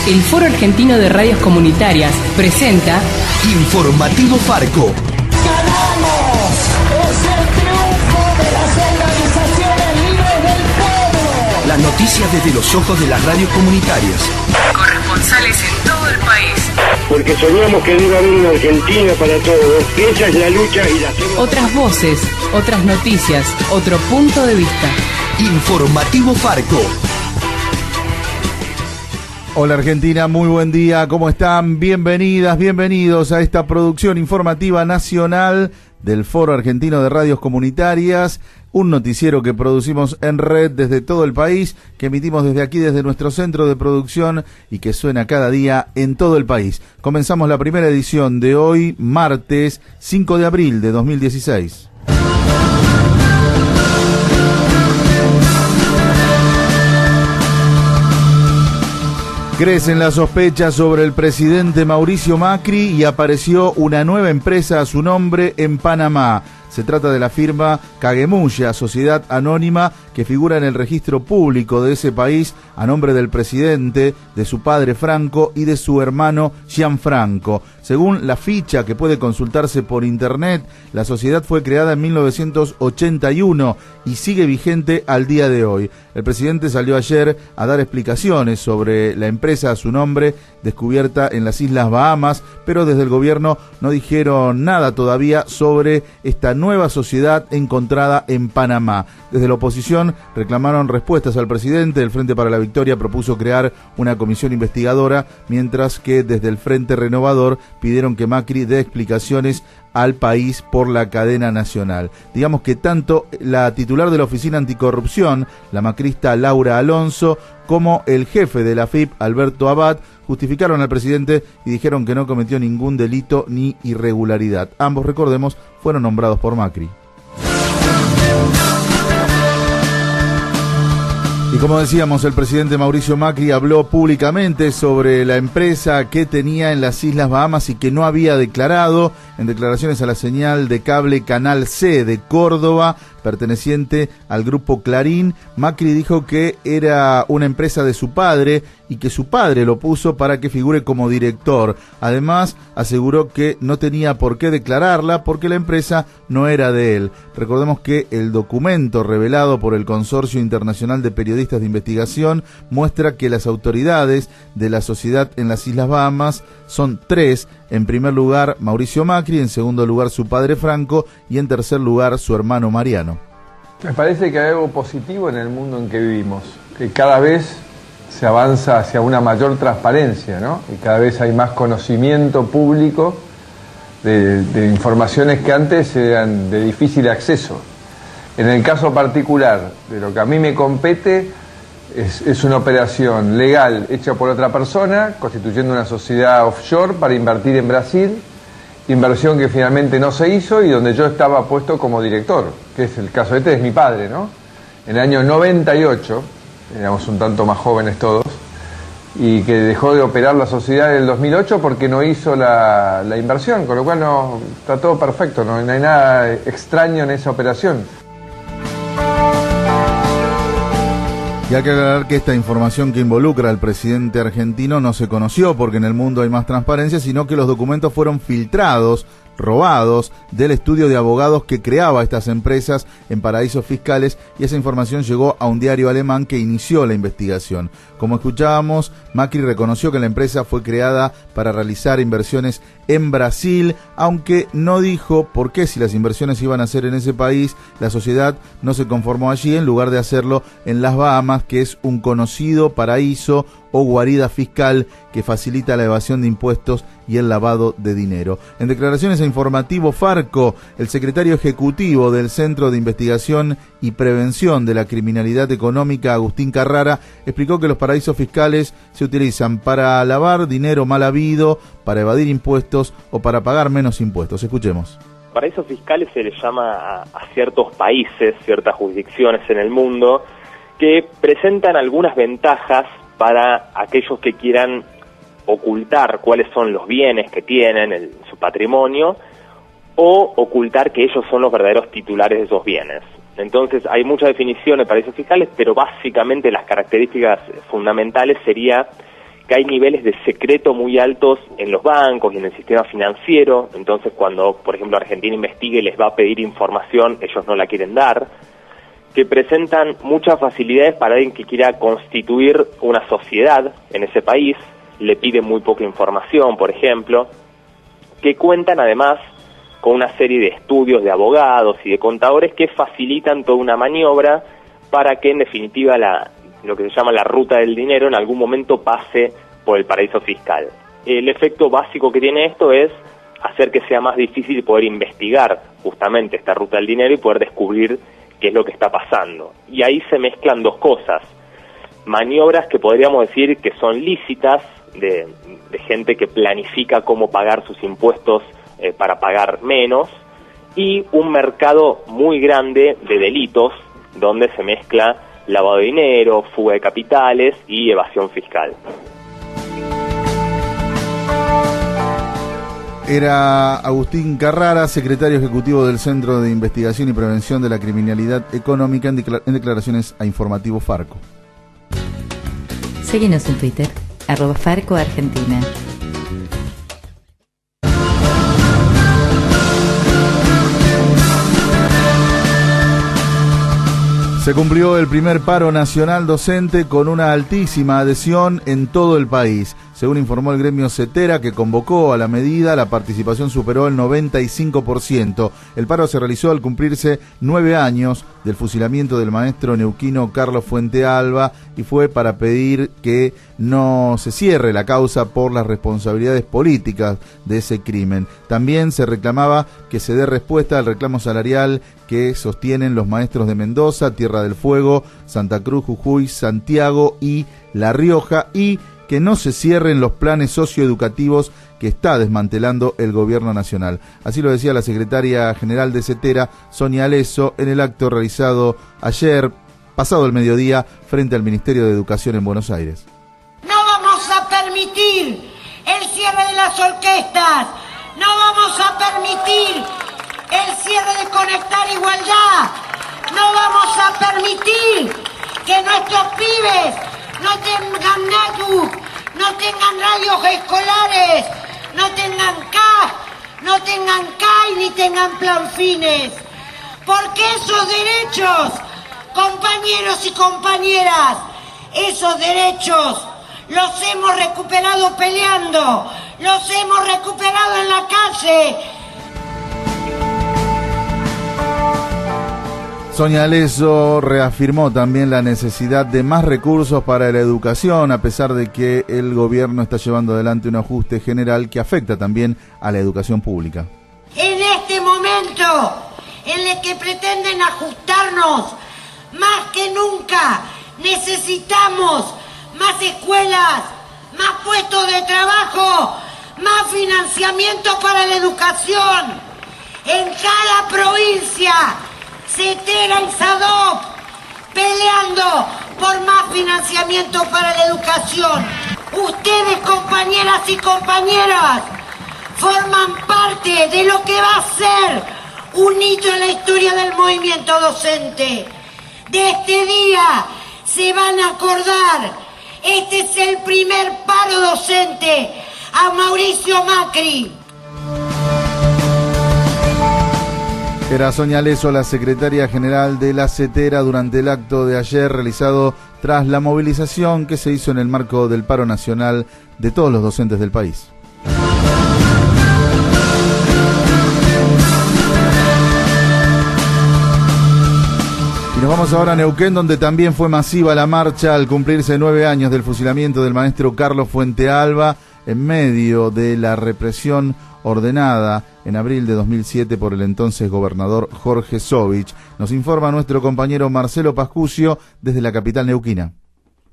El Foro Argentino de Radios Comunitarias presenta Informativo Farco. ¡Ganamos! ¡Es el triunfo de las organizaciones libres del pueblo! Las noticias desde los ojos de las radios comunitarias. Corresponsales en todo el país. Porque soñamos que debe haber una Argentina para todos. Esa es la lucha y la hacemos. Otras voces, otras noticias, otro punto de vista. Informativo Farco. Hola Argentina, muy buen día, ¿cómo están? Bienvenidas, bienvenidos a esta producción informativa nacional del Foro Argentino de Radios Comunitarias, un noticiero que producimos en red desde todo el país, que emitimos desde aquí, desde nuestro centro de producción y que suena cada día en todo el país. Comenzamos la primera edición de hoy, martes 5 de abril de 2016. Crecen las sospechas sobre el presidente Mauricio Macri y apareció una nueva empresa a su nombre en Panamá. Se trata de la firma Cagemulla, sociedad anónima que figura en el registro público de ese país a nombre del presidente, de su padre Franco y de su hermano Gianfranco. Según la ficha que puede consultarse por internet, la sociedad fue creada en 1981 y sigue vigente al día de hoy. El presidente salió ayer a dar explicaciones sobre la empresa a su nombre, descubierta en las Islas Bahamas, pero desde el gobierno no dijeron nada todavía sobre esta nueva sociedad encontrada en Panamá. Desde la oposición reclamaron respuestas al presidente. El Frente para la Victoria propuso crear una comisión investigadora, mientras que desde el Frente Renovador pidieron que Macri dé explicaciones al país por la cadena nacional. Digamos que tanto la titular de la Oficina Anticorrupción, la macrista Laura Alonso, como el jefe de la AFIP, Alberto Abad, justificaron al presidente y dijeron que no cometió ningún delito ni irregularidad. Ambos, recordemos, fueron nombrados por Macri. Y como decíamos, el presidente Mauricio Macri habló públicamente sobre la empresa que tenía en las Islas Bahamas y que no había declarado. En declaraciones a la señal de cable Canal C de Córdoba, perteneciente al grupo Clarín, Macri dijo que era una empresa de su padre y que su padre lo puso para que figure como director. Además, aseguró que no tenía por qué declararla porque la empresa no era de él. Recordemos que el documento revelado por el Consorcio Internacional de Periodistas de Investigación muestra que las autoridades de la sociedad en las Islas Bahamas son tres. En primer lugar, Mauricio Macri, en segundo lugar, su padre Franco y en tercer lugar, su hermano Mariano. Me parece que hay algo positivo en el mundo en que vivimos, que cada vez se avanza hacia una mayor transparencia, ¿no? Y cada vez hay más conocimiento público de informaciones que antes eran de difícil acceso. En el caso particular de lo que a mí me compete, es una operación legal hecha por otra persona, constituyendo una sociedad offshore para invertir en Brasil, inversión que finalmente no se hizo y donde yo estaba puesto como director, que es el caso es mi padre, ¿no? En el año 98, éramos un tanto más jóvenes todos, y que dejó de operar la sociedad en el 2008 porque no hizo la inversión, con lo cual no está todo perfecto, no hay nada extraño en esa operación. Y hay que aclarar que esta información que involucra al presidente argentino no se conoció porque en el mundo hay más transparencia, sino que los documentos fueron filtrados, robados del estudio de abogados que creaba estas empresas en paraísos fiscales, y esa información llegó a un diario alemán que inició la investigación. Como escuchábamos, Macri reconoció que la empresa fue creada para realizar inversiones en Brasil, aunque no dijo por qué, si las inversiones iban a ser en ese país, la sociedad no se conformó allí en lugar de hacerlo en las Bahamas, que es un conocido paraíso o guarida fiscal que facilita la evasión de impuestos y el lavado de dinero. En declaraciones a Informativo Farco, el secretario ejecutivo del Centro de Investigación y Prevención de la Criminalidad Económica, Agustín Carrara, explicó que los paraísos fiscales se utilizan para lavar dinero mal habido, para evadir impuestos o para pagar menos impuestos. Escuchemos. Paraísos fiscales se les llama a ciertos países, ciertas jurisdicciones en el mundo que presentan algunas ventajas para aquellos que quieran ocultar cuáles son los bienes que tienen, su patrimonio, o ocultar que ellos son los verdaderos titulares de esos bienes. Entonces hay mucha definición de paraísos fiscales, pero básicamente las características fundamentales sería que hay niveles de secreto muy altos en los bancos y en el sistema financiero. Entonces, cuando, por ejemplo, Argentina investigue y les va a pedir información, ellos no la quieren dar, que presentan muchas facilidades para alguien que quiera constituir una sociedad en ese país, le piden muy poca información, por ejemplo, que cuentan además con una serie de estudios de abogados y de contadores que facilitan toda una maniobra para que, en definitiva, lo que se llama la ruta del dinero en algún momento pase por el paraíso fiscal. El efecto básico que tiene esto es hacer que sea más difícil poder investigar justamente esta ruta del dinero y poder descubrir qué es lo que está pasando. Y ahí se mezclan dos cosas: maniobras que podríamos decir que son lícitas, de gente que planifica cómo pagar sus impuestos para pagar menos, y un mercado muy grande de delitos donde se mezcla lavado de dinero, fuga de capitales y evasión fiscal. Era Agustín Carrara, secretario ejecutivo del Centro de Investigación y Prevención de la Criminalidad Económica, en declaraciones a Informativo Farco. Síguenos en Twitter, @FarcoArgentina. Se cumplió el primer paro nacional docente con una altísima adhesión en todo el país. Según informó el gremio CETERA, que convocó a la medida, la participación superó el 95%. El paro se realizó al cumplirse 9 años del fusilamiento del maestro neuquino Carlos Fuentealba y fue para pedir que no se cierre la causa por las responsabilidades políticas de ese crimen. También se reclamaba que se dé respuesta al reclamo salarial que sostienen los maestros de Mendoza, Tierra del Fuego, Santa Cruz, Jujuy, Santiago y La Rioja, y que no se cierren los planes socioeducativos que está desmantelando el gobierno nacional. Así lo decía la secretaria general de CETERA, Sonia Aleso, en el acto realizado ayer, pasado el mediodía, frente al Ministerio de Educación en Buenos Aires. No vamos a permitir el cierre de las orquestas, no vamos a permitir el cierre de Conectar Igualdad, no vamos a permitir que nuestros pibes no tengan NATU, no tengan radios escolares, no tengan CAF, no tengan CAI ni tengan plan fines. Porque esos derechos, compañeros y compañeras, esos derechos los hemos recuperado peleando, los hemos recuperado en la calle. Sonia Aleso reafirmó también la necesidad de más recursos para la educación, a pesar de que el gobierno está llevando adelante un ajuste general que afecta también a la educación pública. En este momento en el que pretenden ajustarnos, más que nunca necesitamos más escuelas, más puestos de trabajo, más financiamiento para la educación. En cada provincia, CETERA y SADOP peleando por más financiamiento para la educación. Ustedes, compañeras y compañeras, forman parte de lo que va a ser un hito en la historia del movimiento docente. De este día se van a acordar. Este es el primer paro docente a Mauricio Macri. Era Sonia Aleso, la secretaria general de la CETERA, durante el acto de ayer realizado tras la movilización que se hizo en el marco del paro nacional de todos los docentes del país. Y nos vamos ahora a Neuquén, donde también fue masiva la marcha al cumplirse 9 años del fusilamiento del maestro Carlos Fuentealba, en medio de la represión ordenada en abril de 2007 por el entonces gobernador Jorge Sovich. Nos informa nuestro compañero Marcelo Pascucio desde la capital neuquina.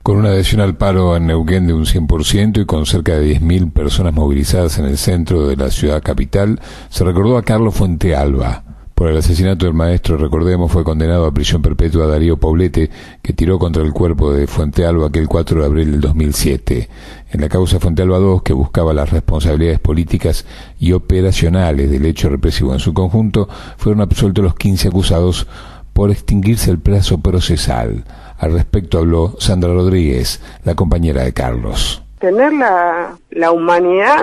Con una adhesión al paro en Neuquén de un 100% y con cerca de 10.000 personas movilizadas en el centro de la ciudad capital, se recordó a Carlos Fuentealba. Por el asesinato del maestro, recordemos, fue condenado a prisión perpetua Darío Poblete, que tiró contra el cuerpo de Fuentealba aquel 4 de abril del 2007. En la causa Fuentealba II, que buscaba las responsabilidades políticas y operacionales del hecho represivo en su conjunto, fueron absueltos los 15 acusados por extinguirse el plazo procesal. Al respecto habló Sandra Rodríguez, la compañera de Carlos. tener la humanidad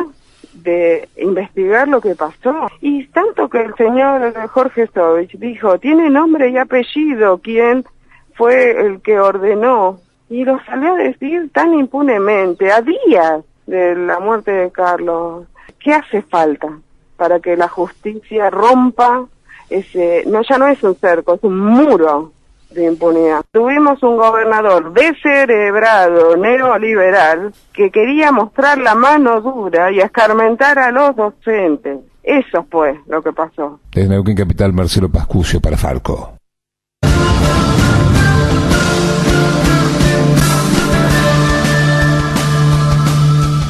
de investigar lo que pasó. Y tanto que el señor Jorge Sovich dijo, tiene nombre y apellido quién fue el que ordenó, y lo salió a decir tan impunemente, a días de la muerte de Carlos. ¿Qué hace falta para que la justicia rompa ya no es un cerco, es un muro de impunidad? Tuvimos un gobernador descerebrado, neoliberal, que quería mostrar la mano dura y escarmentar a los docentes. Eso fue lo que pasó. Desde Neuquén Capital, Marcelo Pascucio para Farco.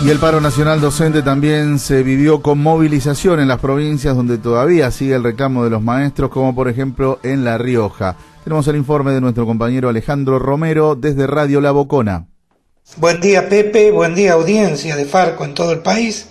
Y el paro nacional docente también se vivió con movilización en las provincias donde todavía sigue el reclamo de los maestros, como por ejemplo en La Rioja. Tenemos el informe de nuestro compañero Alejandro Romero desde Radio La Bocona. Buen día, Pepe, buen día, audiencia de Farco en todo el país.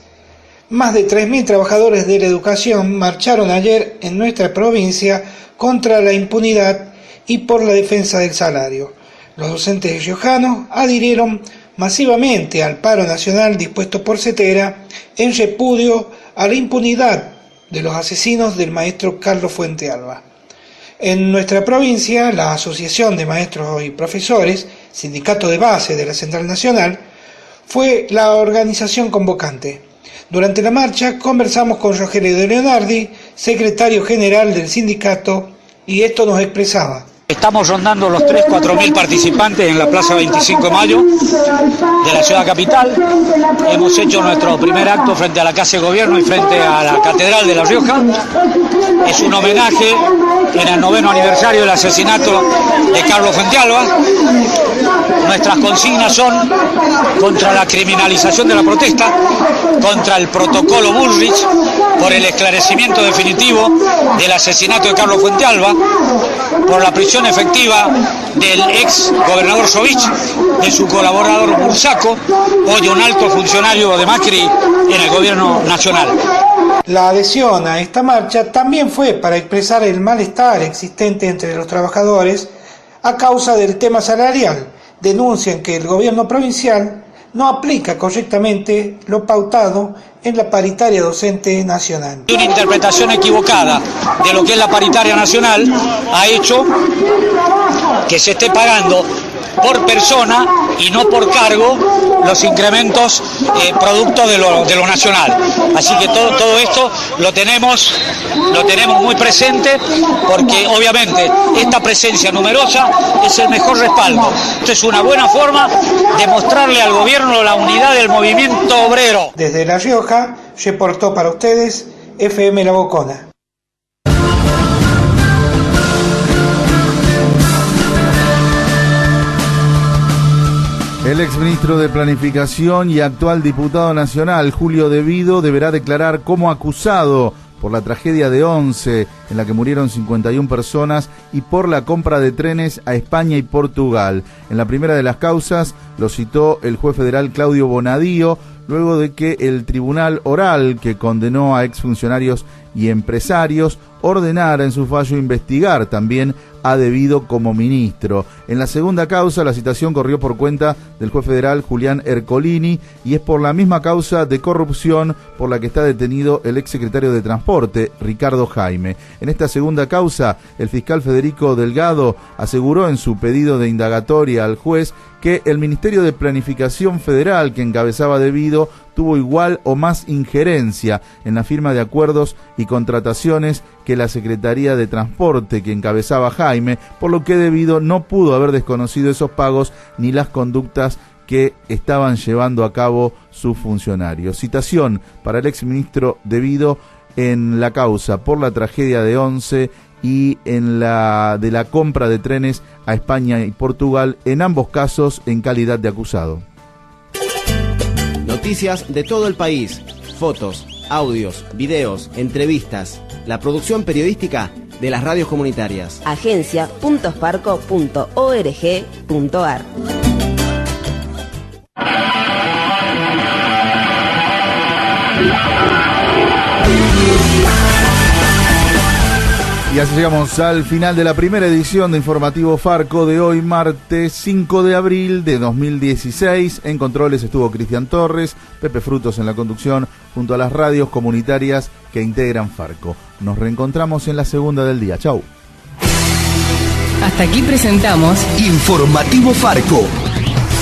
Más de 3.000 trabajadores de la educación marcharon ayer en nuestra provincia contra la impunidad y por la defensa del salario. Los docentes riojanos adhirieron masivamente al paro nacional dispuesto por Cetera en repudio a la impunidad de los asesinos del maestro Carlos Fuentealba. En nuestra provincia, la Asociación de Maestros y Profesores, sindicato de base de la Central Nacional, fue la organización convocante. Durante la marcha conversamos con Rogelio de Leonardi, secretario general del sindicato, y esto nos expresaba. Estamos rondando los 3.000-4.000 participantes en la Plaza 25 de Mayo de la ciudad capital. Hemos hecho nuestro primer acto frente a la Casa de Gobierno y frente a la Catedral de La Rioja. Es un homenaje en el 9º aniversario del asesinato de Carlos Fuentealba. Nuestras consignas son contra la criminalización de la protesta, contra el protocolo Bullrich, por el esclarecimiento definitivo del asesinato de Carlos Fuentealba, por la prisión efectiva del ex gobernador Sovich, de su colaborador Bursaco, hoy un alto funcionario de Macri en el gobierno nacional. La adhesión a esta marcha también fue para expresar el malestar existente entre los trabajadores a causa del tema salarial. Denuncian que el gobierno provincial no aplica correctamente lo pautado en la paritaria docente nacional. Una interpretación equivocada de lo que es la paritaria nacional ha hecho que se esté pagando por persona y no por cargo los incrementos producto de lo nacional. Así que todo esto lo tenemos muy presente, porque obviamente esta presencia numerosa es el mejor respaldo. Esto es una buena forma de mostrarle al gobierno la unidad del movimiento obrero. Desde La Rioja reportó para ustedes FM La Bocona. El exministro de Planificación y actual diputado nacional, Julio De Vido, deberá declarar como acusado por la tragedia de Once, en la que murieron 51 personas, y por la compra de trenes a España y Portugal. En la primera de las causas lo citó el juez federal Claudio Bonadío, luego de que el tribunal oral que condenó a exfuncionarios y empresarios ordenara en su fallo investigar también a De Vido como ministro. En la segunda causa, la citación corrió por cuenta del juez federal Julián Ercolini, y es por la misma causa de corrupción por la que está detenido el exsecretario de Transporte, Ricardo Jaime. En esta segunda causa, el fiscal Federico Delgado aseguró en su pedido de indagatoria al juez que el Ministerio de Planificación Federal, que encabezaba De Vido, tuvo igual o más injerencia en la firma de acuerdos y contrataciones que la Secretaría de Transporte, que encabezaba Jaime, por lo que De Vido no pudo haber desconocido esos pagos ni las conductas que estaban llevando a cabo sus funcionarios. Citación para el exministro De Vido en la causa por la tragedia de Once y en la de la compra de trenes a España y Portugal, en ambos casos en calidad de acusado. Noticias de todo el país, fotos, audios, videos, entrevistas, la producción periodística de las radios comunitarias. Agencia.sparco.org.ar. Y así llegamos al final de la primera edición de Informativo Farco de hoy, martes 5 de abril de 2016. En controles estuvo Cristian Torres, Pepe Frutos en la conducción, junto a las radios comunitarias que integran Farco. Nos reencontramos en la segunda del día. Chau. Hasta aquí presentamos Informativo Farco,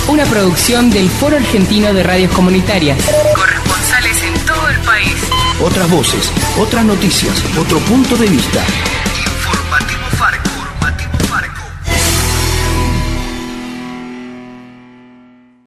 una producción del Foro Argentino de Radios Comunitarias. Corresponsales en todo el país. otras voces, otras noticias, otro punto de vista.